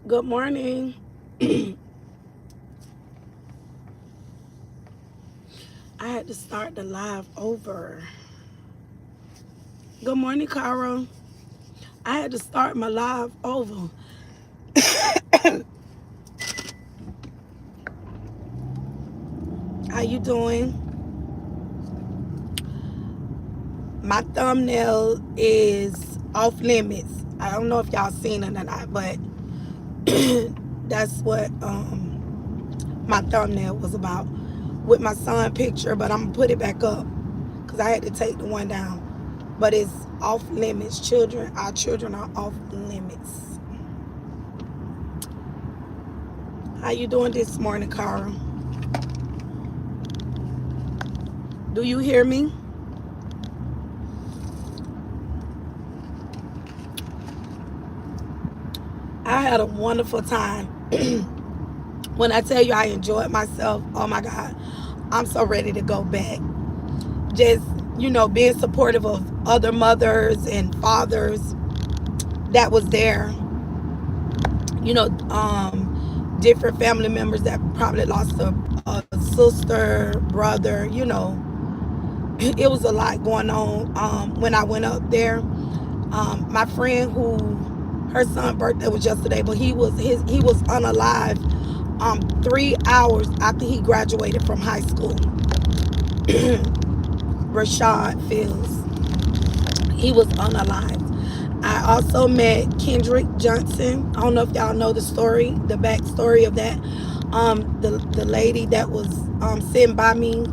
Good morning. I had to start the live over. Good morning, Carol. I had to start my live over. How you doing? My thumbnail is off limits. I don't know if y'all seen it or not, but that's what my thumbnail was about with my son picture. But I'm gonna put it back up because I had to take the one down. But it's off limits. Our children are off limits. How you doing this morning, Carl? Do you hear me? I had a wonderful time. When I tell you I enjoyed myself, oh my God, I'm so ready to go back. Just, being supportive of other mothers and fathers that was there. Different family members that probably lost a sister, brother, It was a lot going on when I went up there. My friend who her son's birthday was yesterday, but he was unalive 3 hours after he graduated from high school. Rashad Fields. He was unalive. I also met Kendrick Johnson. I don't know if y'all know the story, the backstory of that. The lady that was sitting by me,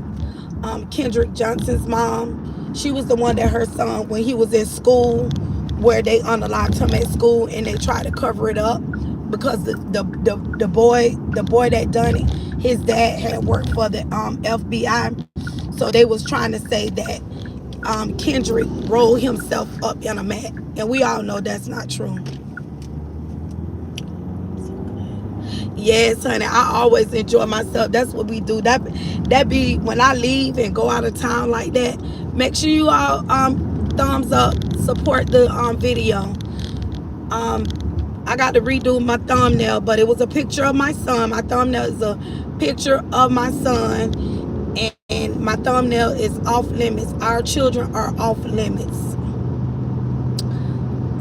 Kendrick Johnson's mom. She was the one that her son, when he was in school, where they unalived him at school, and they tried to cover it up because the boy that done it, his dad had worked for the FBI, so they was trying to say that Kendrick rolled himself up in a mat, and we all know that's not true. Yes, honey, I always enjoy myself. That's what we do. That be when I leave and go out of town like that. Make sure you all thumbs up, support the video. I got to redo my thumbnail, but it was a picture of my son. My thumbnail is a picture of my son, and my thumbnail is off limits. Our children are off limits.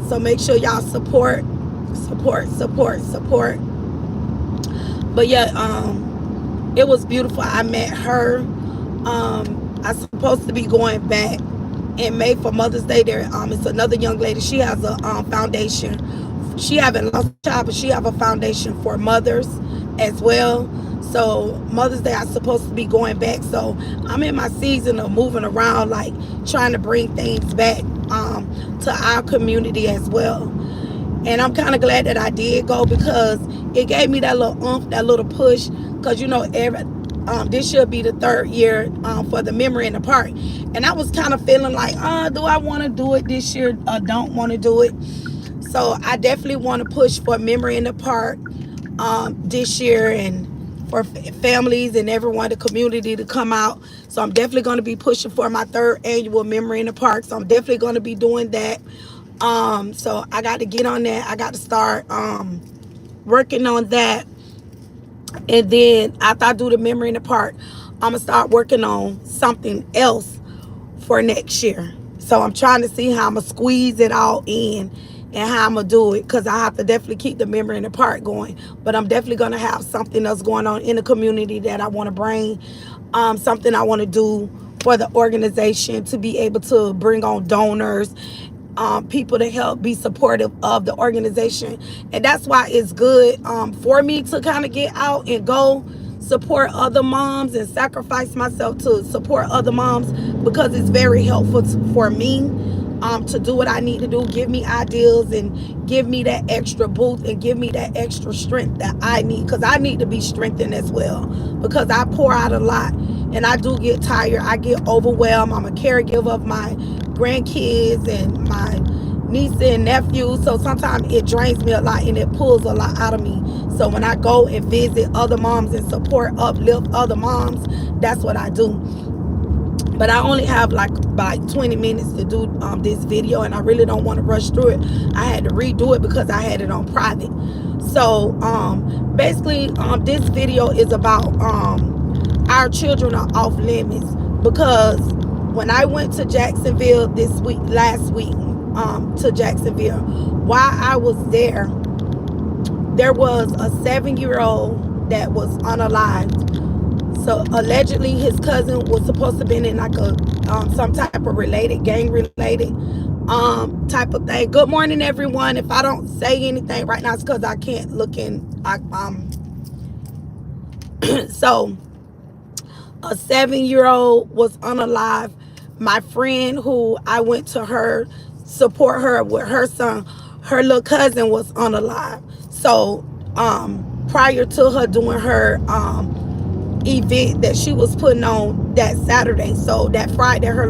So make sure y'all support. But yeah, it was beautiful. I met her. I'm supposed to be going back in May for Mother's Day. There, it's another young lady. She has a foundation. She haven't lost a child, but she have a foundation for mothers as well. So Mother's Day, I'm supposed to be going back. So I'm in my season of moving around, like trying to bring things back to our community as well. And I'm kind of glad that I did go, because it gave me that little oomph, that little push. Because this should be the third year for the Memory in the Park, and I was kind of feeling like, do I want to do it this year or don't want to do it? So I definitely want to push for Memory in the Park this year, and for families and everyone, the community, to come out. So I'm definitely going to be pushing for my third annual Memory in the Park. So I'm definitely going to be doing that. So I got to get on that. I got to start working on that. And then after I do the Memory in the Park, I'm going to start working on something else for next year. So I'm trying to see how I'm going to squeeze it all in and how I'm going to do it, because I have to definitely keep the Memory in the Park going. But I'm definitely going to have something else going on in the community that I want to bring, something I want to do for the organization, to be able to bring on donors, people to help be supportive of the organization. And that's why it's good for me to kind of get out and go support other moms and sacrifice myself to support other moms, because it's very helpful for me to do what I need to do, give me ideas and give me that extra boost and give me that extra strength that I need, because I need to be strengthened as well, because I pour out a lot and I do get tired. I get overwhelmed. I'm a caregiver of my grandkids and my niece and nephews. So sometimes it drains me a lot and it pulls a lot out of me. So when I go and visit other moms and support, uplift other moms, that's what I do. But I only have like 20 minutes to do this video, and I really don't want to rush through it. I had to redo it because I had it on private. So basically, this video is about our children are off limits, because when I went to Jacksonville last week, to Jacksonville, while I was there was a 7-year-old that was unalived. So allegedly, his cousin was supposed to have been in like a some type of gang related type of thing. Good morning, everyone. If I don't say anything right now, it's because I can't look in. So a 7-year-old was unalive. My friend, who I went to her support her with her son, her little cousin was unalive. So prior to her doing her event that she was putting on that Saturday, so that Friday, her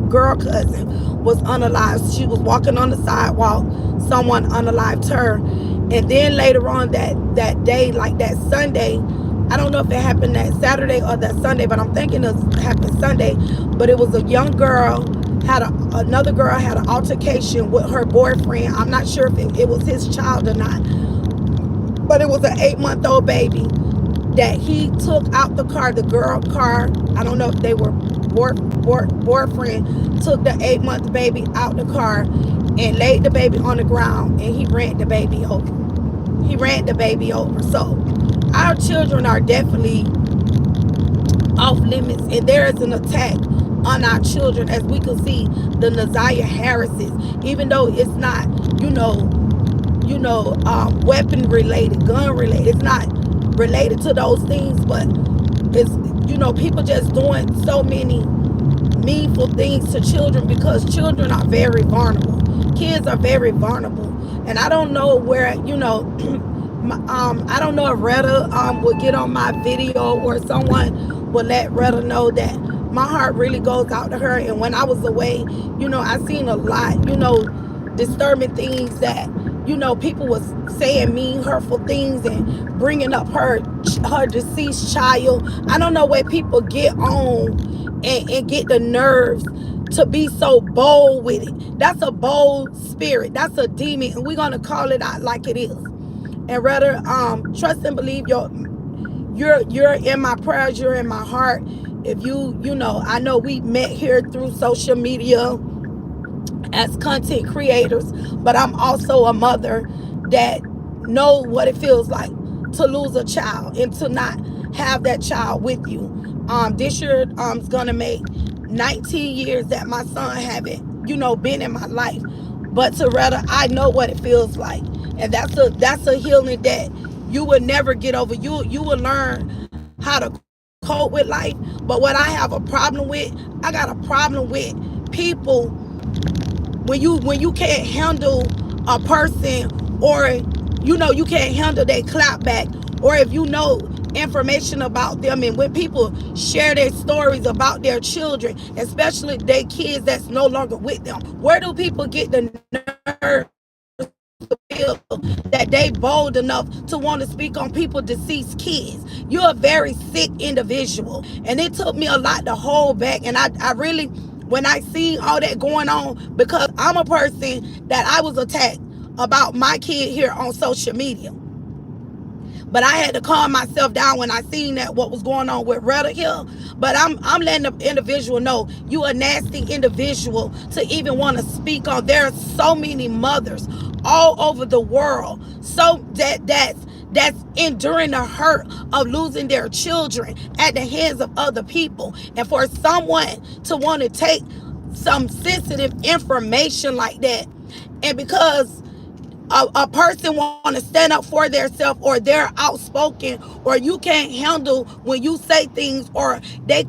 girl cousin was unalived. She was walking on the sidewalk, someone unalived her, and then later on that day, like that Sunday, I don't know if it happened that Saturday or that Sunday, but I'm thinking it happened Sunday. But it was a young girl another girl had an altercation with her boyfriend. I'm not sure if it was his child or not, but it was an 8-month-old baby that he took out the car, the girl car. I don't know if they were boyfriend, took the 8-month baby out the car and laid the baby on the ground, and he ran the baby over. So our children are definitely off limits, and there is an attack on our children, as we can see the Nazaria Harrises, even though it's not, weapon related, gun related. It's not related to those things, but it's, people just doing so many meaningful things to children, because children are very vulnerable. Kids are very vulnerable. And I don't know where, I don't know if Retta will get on my video, or someone will let Retta know that my heart really goes out to her. And when I was away, I seen a lot, disturbing things that, people was saying mean, hurtful things and bringing up her deceased child. I don't know where people get on and get the nerves to be so bold with it. That's a bold spirit. That's a demon, and we're gonna call it out like it is. And rather, trust and believe you're in my prayers. You're in my heart. If I know we met here through social media as content creators, but I'm also a mother that know what it feels like to lose a child and to not have that child with you. This year is gonna make 19 years that my son haven't, been in my life. But to rather, I know what it feels like, and that's a healing that you will never get over. You will learn how to cope with life. But what I have a problem with, I got a problem with people when you can't handle a person, or you can't handle their clap back, or if information about them, and when people share their stories about their children, especially their kids that's no longer with them, where do people get the nerve to feel that they bold enough to want to speak on people's deceased kids? You're a very sick individual, and it took me a lot to hold back. And I really, when I seen all that going on, because I'm a person that I was attacked about my kid here on social media, but I had to calm myself down when I seen that what was going on with Retta here. But I'm letting the individual know you a nasty individual to even want to speak on. There are so many mothers all over the world, so that's enduring the hurt of losing their children at the hands of other people, and for someone to want to take some sensitive information like that, and because a person want to stand up for themselves, or they're outspoken, or you can't handle when you say things, or they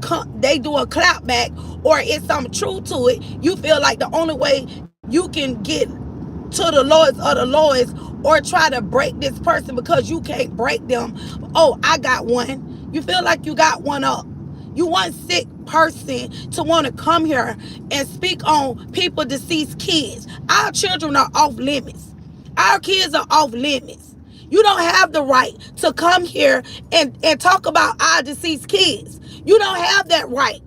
do a clap back, or it's some truth to it, you feel like the only way you can get to the lowest of the lowest, or try to break this person because you can't break them. Oh, I got one. You feel like you got one up. You one sick person to want to come here and speak on people deceased kids. Our children are off limits. Our kids are off limits. You don't have the right to come here and talk about our deceased kids. You don't have that right.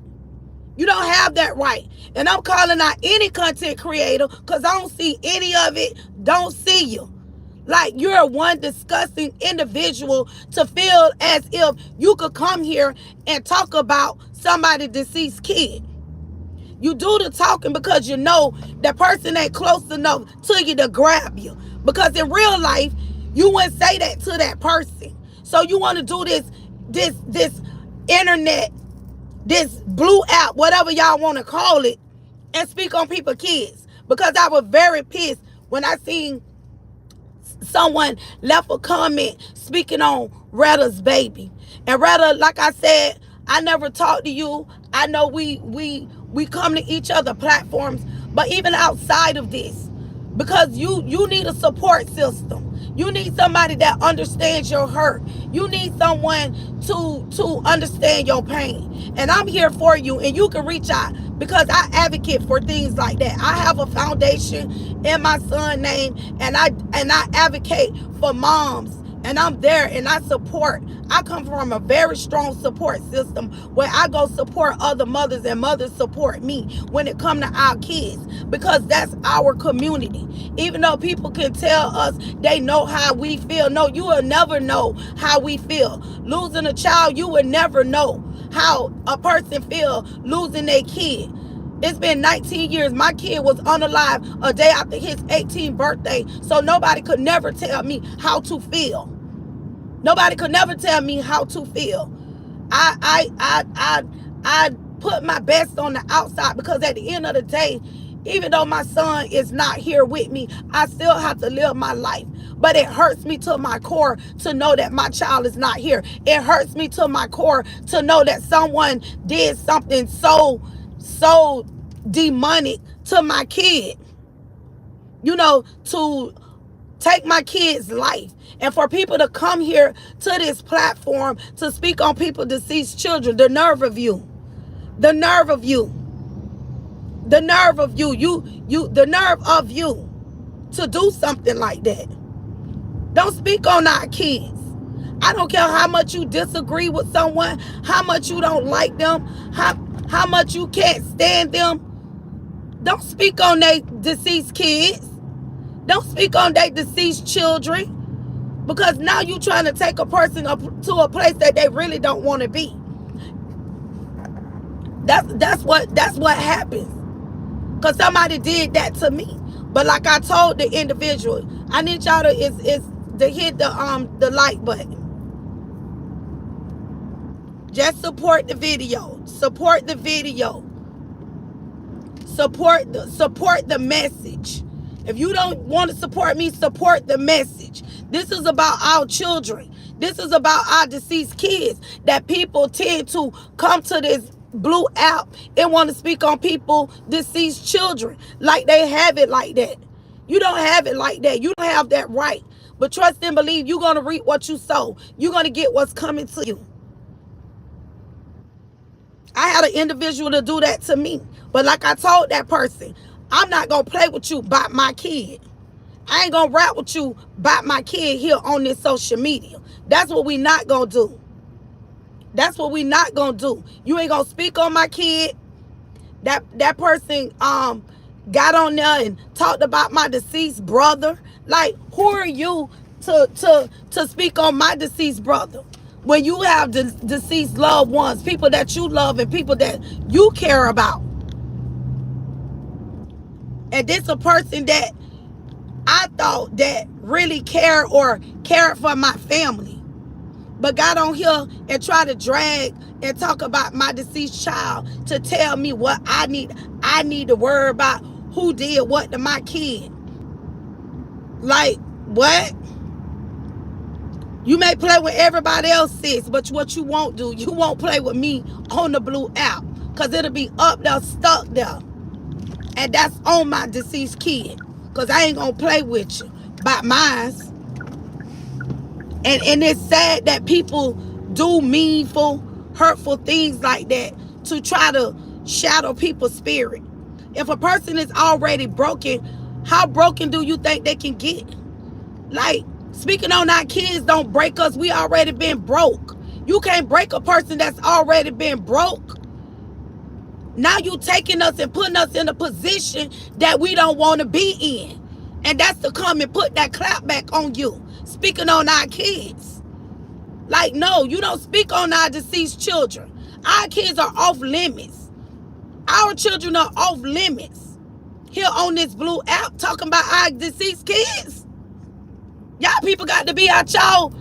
You don't have that right. And I'm calling out any content creator because I don't see any of it. Don't see you. Like you're one disgusting individual to feel as if you could come here and talk about somebody's deceased kid. You do the talking because you know that person ain't close enough to you to grab you. Because in real life, you wouldn't say that to that person. So you want to do this internet, this blue app, whatever y'all want to call it, and speak on people's kids. Because I was very pissed when I seen someone left a comment speaking on Retta's baby. And Retta, like I said, I never talked to you. I know we come to each other platforms, but even outside of this, because you need a support system. You need somebody that understands your hurt. You need someone to understand your pain. And I'm here for you, and you can reach out because I advocate for things like that. I have a foundation in my son's name, and I advocate for moms, and I'm there and I support. I come from a very strong support system where I go support other mothers and mothers support me when it comes to our kids, because that's our community. Even though people can tell us they know how we feel, no, you will never know how we feel. Losing a child, you will never know how a person feel losing their kid. It's been 19 years. My kid was unalive a day after his 18th birthday, so nobody could never tell me how to feel. Nobody could never tell me how to feel. I put my best on the outside, because at the end of the day, even though my son is not here with me, I still have to live my life. But it hurts me to my core to know that my child is not here. It hurts me to my core to know that someone did something so demonic to my kid. You know, to take my kid's life. And for people to come here to this platform to speak on people's deceased children, the nerve of you. The nerve of you. The nerve of you. The nerve of you to do something like that. Don't speak on our kids. I don't care how much you disagree with someone, how much you don't like them, how much you can't stand them. Don't speak on their deceased kids. Don't speak on their deceased children. Because now you're trying to take a person up to a place that they really don't want to be. That's what happens. Because somebody did that to me. But like I told the individual, I need y'all to hit the like button. Just support the video. Support the video. Support the message. If you don't want to support me, support the message. This is about our children. This is about our deceased kids, that people tend to come to this blue app and want to speak on people deceased children like they have it like that. You don't have it like that. You don't have that right. But trust and believe, you're going to reap what you sow. You're going to get what's coming to you. I had an individual to do that to me. But like I told that person, I'm not going to play with you about my kid. I ain't going to rap with you about my kid here on this social media. That's what we not going to do. That's what we not going to do. You ain't going to speak on my kid. That person got on there and talked about my deceased brother. Like, who are you to speak on my deceased brother? When you have deceased loved ones, people that you love and people that you care about. And this a person that I thought that really cared for my family, but got on here and try to drag and talk about my deceased child to tell me what I need. I need to worry about who did what to my kid. Like, what? You may play with everybody else, sis, but what you won't do, you won't play with me on the blue app, because it'll be up there, stuck there. And that's on my deceased kid. Because I ain't going to play with you about mine. And it's sad that people do meaningful, hurtful things like that to try to shadow people's spirit. If a person is already broken, how broken do you think they can get? Like, speaking on our kids don't break us. We already been broke. You can't break a person that's already been broke. Now you taking us and putting us in a position that we don't want to be in. And that's to come and put that clap back on you. Speaking on our kids. Like, no, you don't speak on our deceased children. Our kids are off limits. Our children are off limits. Here on this blue app talking about our deceased kids. Y'all people got to be out y'all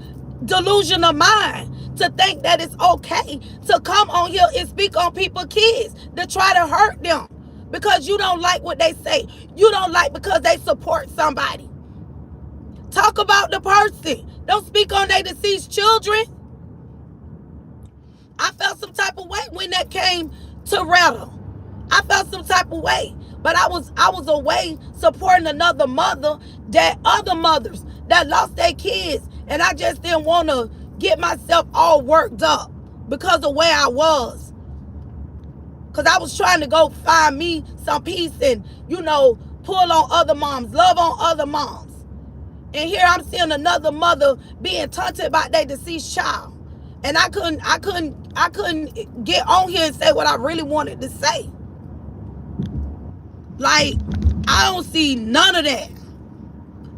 delusion of mind to think that it's okay to come on here and speak on people's kids, to try to hurt them because you don't like what they say. You don't like because they support somebody. Talk about the person. Don't speak on their deceased children. I felt some type of way when that came to Retta. I felt some type of way. But I was away supporting another mother, that other mothers that lost their kids. And I just didn't want to get myself all worked up because of where I was. Because I was trying to go find me some peace and, pull on other moms, love on other moms. And here I'm seeing another mother being taunted by their deceased child. And I couldn't get on here and say what I really wanted to say. Like, I don't see none of that.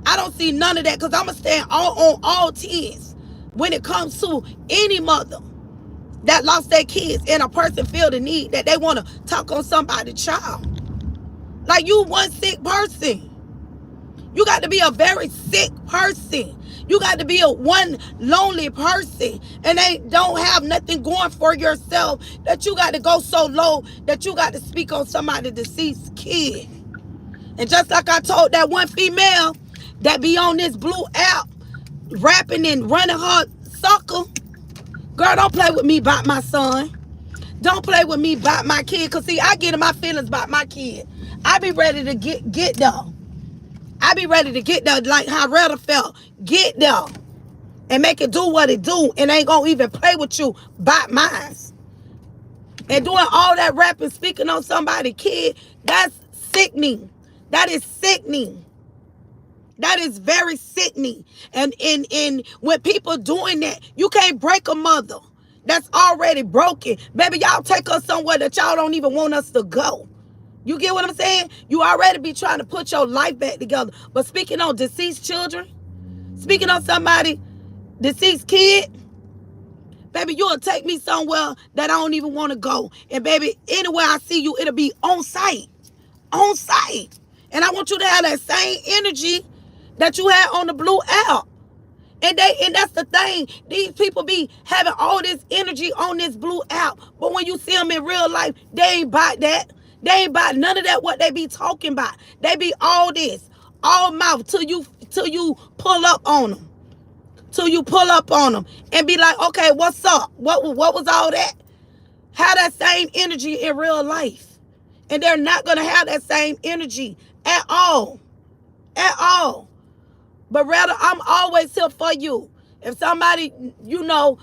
I don't see none of that because I'm going to stand on all 10s when it comes to any mother that lost their kids and a person feel the need that they want to talk on somebody's child. Like, you one sick person. You got to be a very sick person. You got to be a one lonely person and they don't have nothing going for yourself that you got to go so low that you got to speak on somebody's deceased kid. And just like I told that one female that be on this blue app rapping and running her sucker, girl, don't play with me about my son. Don't play with me about my kid. Because, see, I get in my feelings about my kid. I be ready to get there. I be ready to get there like how Retta felt. Get there. And make it do what it do. And ain't going to even play with you about mine. And doing all that rapping, speaking on somebody's kid, that's sickening. That is sickening. That is very sickening. And when people doing that, you can't break a mother that's already broken. Baby, y'all take us somewhere that y'all don't even want us to go. You get what I'm saying? You already be trying to put your life back together. But speaking on deceased children, speaking on somebody deceased kid, baby, you'll take me somewhere that I don't even want to go. And baby, anywhere I see you, it'll be on site. On site. And I want you to have that same energy that you had on the blue app. And that's the thing. These people be having all this energy on this blue app. But when you see them in real life, they ain't about that. They ain't about none of that what they be talking about. They be all this, all mouth till you pull up on them. Till you pull up on them and be like, okay, what's up? What was all that? Have that same energy in real life. And they're not going to have that same energy at all. At all. But rather, I'm always here for you. If somebody, know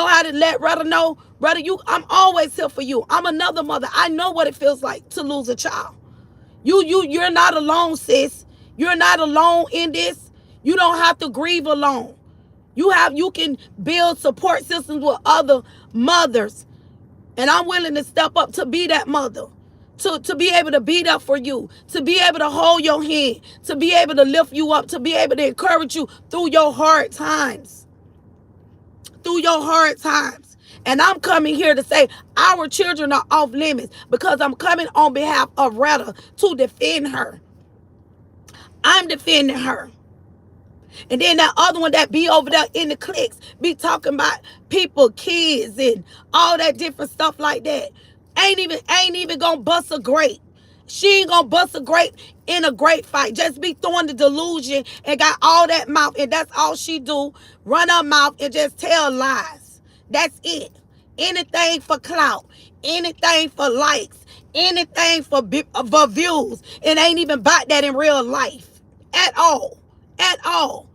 how to let Retta know, Retta, I'm always here for you. I'm another mother. I know what it feels like to lose a child. You're not alone, sis. You're not alone in this. You don't have to grieve alone. You can build support systems with other mothers. And I'm willing to step up to be that mother. To be able to be there for you, to be able to hold your hand, to be able to lift you up, to be able to encourage you through your hard times. Through your hard times. And I'm coming here to say our children are off limits because I'm coming on behalf of Retta to defend her. I'm defending her. And then that other one that be over there in the cliques be talking about people, kids, and all that different stuff like that. Ain't even gonna bust a grape. She ain't gonna bust a grape in a grape fight. Just be throwing the delusion and got all that mouth. And that's all she do. Run her mouth and just tell lies. That's it. Anything for clout. Anything for likes. Anything for views. It ain't even about that in real life. At all. At all.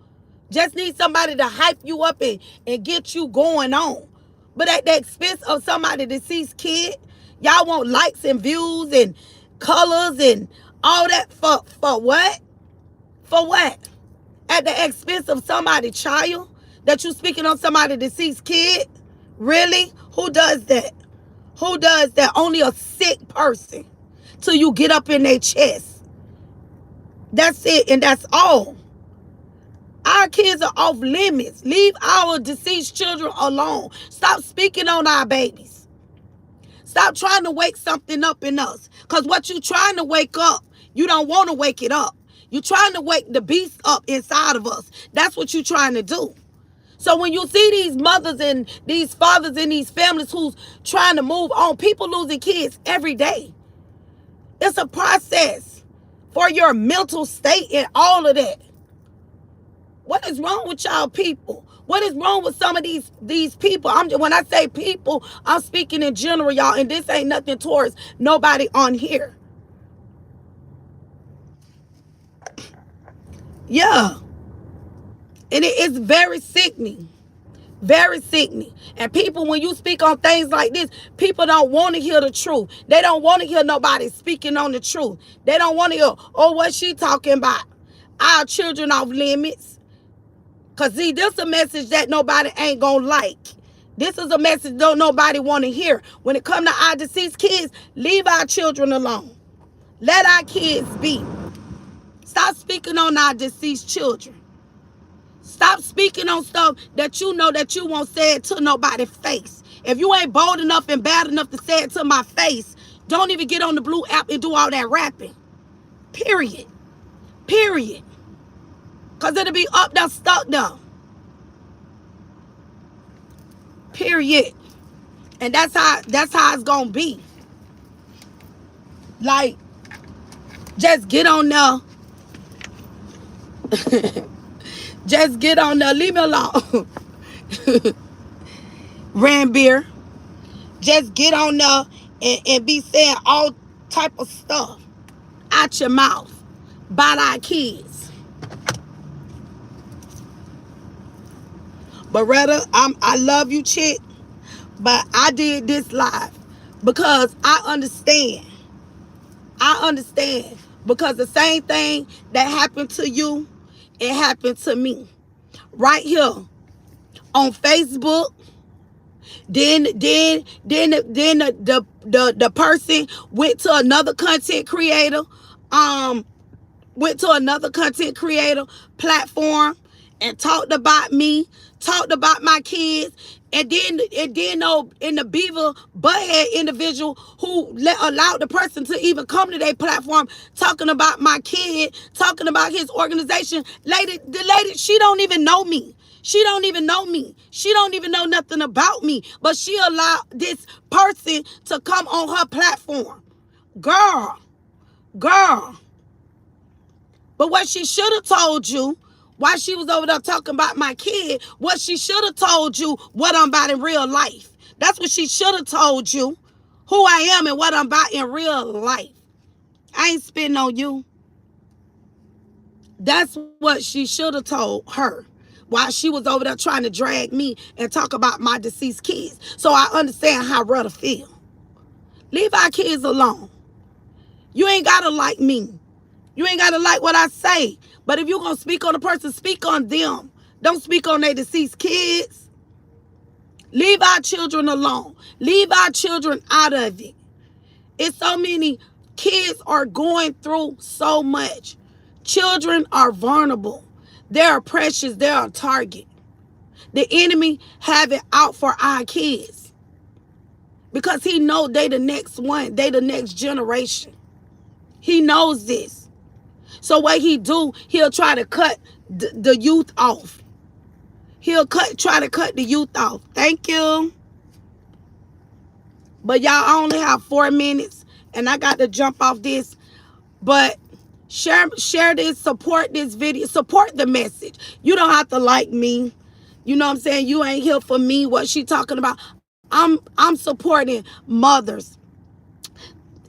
Just need somebody to hype you up and get you going on. But at the expense of somebody deceased kid, y'all want likes and views and colors and all that for what? For what? At the expense of somebody's child that you speaking on somebody deceased kid? Really? Who does that? Who does that? Only a sick person. Till you get up in their chest. That's it, and that's all. Our kids are off limits. Leave our deceased children alone. Stop speaking on our babies. Stop trying to wake something up in us. Because what you trying to wake up, you don't want to wake it up. You're trying to wake the beast up inside of us. That's what you're trying to do. So when you see these mothers and these fathers in these families who's trying to move on, people losing kids every day. It's a process for your mental state and all of that. What is wrong with y'all people? What is wrong with some of these people? When I say people, I'm speaking in general, y'all, and this ain't nothing towards nobody on here. Yeah. And it is very sickening. Very sickening. And people, when you speak on things like this, people don't want to hear the truth. They don't want to hear nobody speaking on the truth. They don't want to hear, oh, what she talking about? Our children off limits. Because, see, this is a message that nobody ain't going to like. This is a message don't nobody want to hear. When it comes to our deceased kids, leave our children alone. Let our kids be. Stop speaking on our deceased children. Stop speaking on stuff that you know that you won't say it to nobody's face. If you ain't bold enough and bad enough to say it to my face, don't even get on the Blue app and do all that rapping. Period. Period. Because it'll be up there, stuck there. Period. And that's how it's going to be. Like, just get on there. Just get on there. Leave me alone. Ranbeer. Just get on there and be saying all type of stuff out your mouth about our kids. But rather, I love you, chick. But I did this live because I understand. I understand. Because the same thing that happened to you, it happened to me. Right here on Facebook. Then the person went to another content creator, platform and talked about me, talked about my kids, and then no in the Beaver butthead individual who allowed the person to even come to their platform talking about my kid, talking about his organization. The lady, she don't even know me. She don't even know me. She don't even know nothing about me. But she allowed this person to come on her platform. Girl. But what she should have told you, while she was over there talking about my kid, what she should have told you what I'm about in real life. That's what she should have told you. Who I am and what I'm about in real life. I ain't spitting on you. That's what she should have told her. While she was over there trying to drag me and talk about my deceased kids. So I understand how Rudder feel. Leave our kids alone. You ain't got to like me. You ain't got to like what I say. But if you're going to speak on a person, speak on them. Don't speak on their deceased kids. Leave our children alone. Leave our children out of it. It's so many kids are going through so much. Children are vulnerable. They are precious. They are a target. The enemy have it out for our kids. Because he know they the next one. They the next generation. He knows this. So what he do, he'll try to cut the youth off. He'll try to cut the youth off. Thank you. But y'all, I only have 4 minutes. And I got to jump off this. But share this, support this video, support the message. You don't have to like me. You know what I'm saying? You ain't here for me, what she talking about. I'm supporting mothers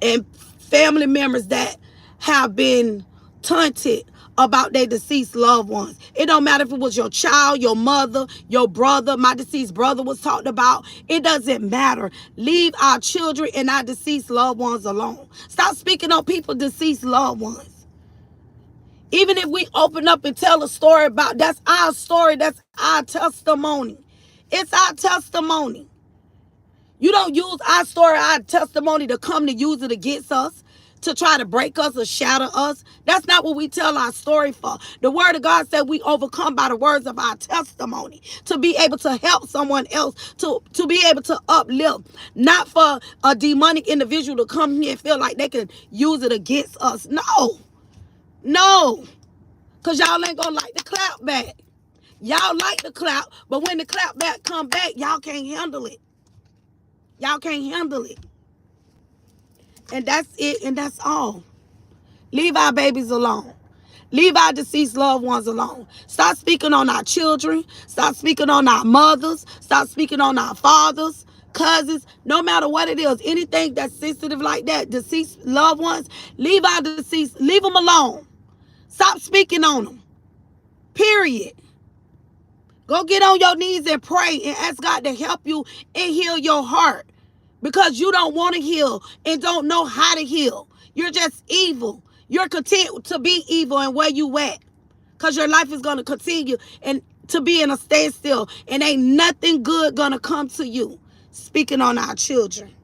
and family members that have been taunted, about their deceased loved ones. It don't matter if it was your child, your mother, your brother. My deceased brother was talked about. It doesn't matter. Leave our children and our deceased loved ones alone. Stop speaking on people's deceased loved ones. Even if we open up and tell a story about, that's our story, that's our testimony. It's our testimony. You don't use our story, our testimony to come to use it against us, to try to break us or shatter us. That's not what we tell our story for. The word of God said we overcome by the words of our testimony, to be able to help someone else, to be able to uplift, not for a demonic individual to come here and feel like they can use it against us. No, because y'all ain't gonna like the clap back. Y'all like the clap, but when the clap back come back, y'all can't handle it. Y'all can't handle it. And that's it, and that's all. Leave our babies alone. Leave our deceased loved ones alone. Stop speaking on our children. Stop speaking on our mothers. Stop speaking on our fathers, cousins, no matter what it is. Anything that's sensitive like that, deceased loved ones, leave them alone. Stop speaking on them. Period. Go get on your knees and pray and ask God to help you and heal your heart. Because you don't want to heal and don't know how to heal. You're just evil. You're content to be evil and where you at. Because your life is going to continue and to be in a standstill. And ain't nothing good going to come to you. Speaking on our children.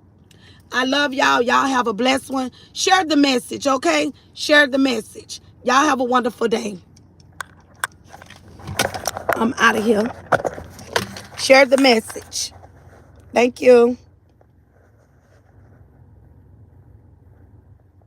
I love y'all. Y'all have a blessed one. Share the message, okay? Share the message. Y'all have a wonderful day. I'm out of here. Share the message. Thank you.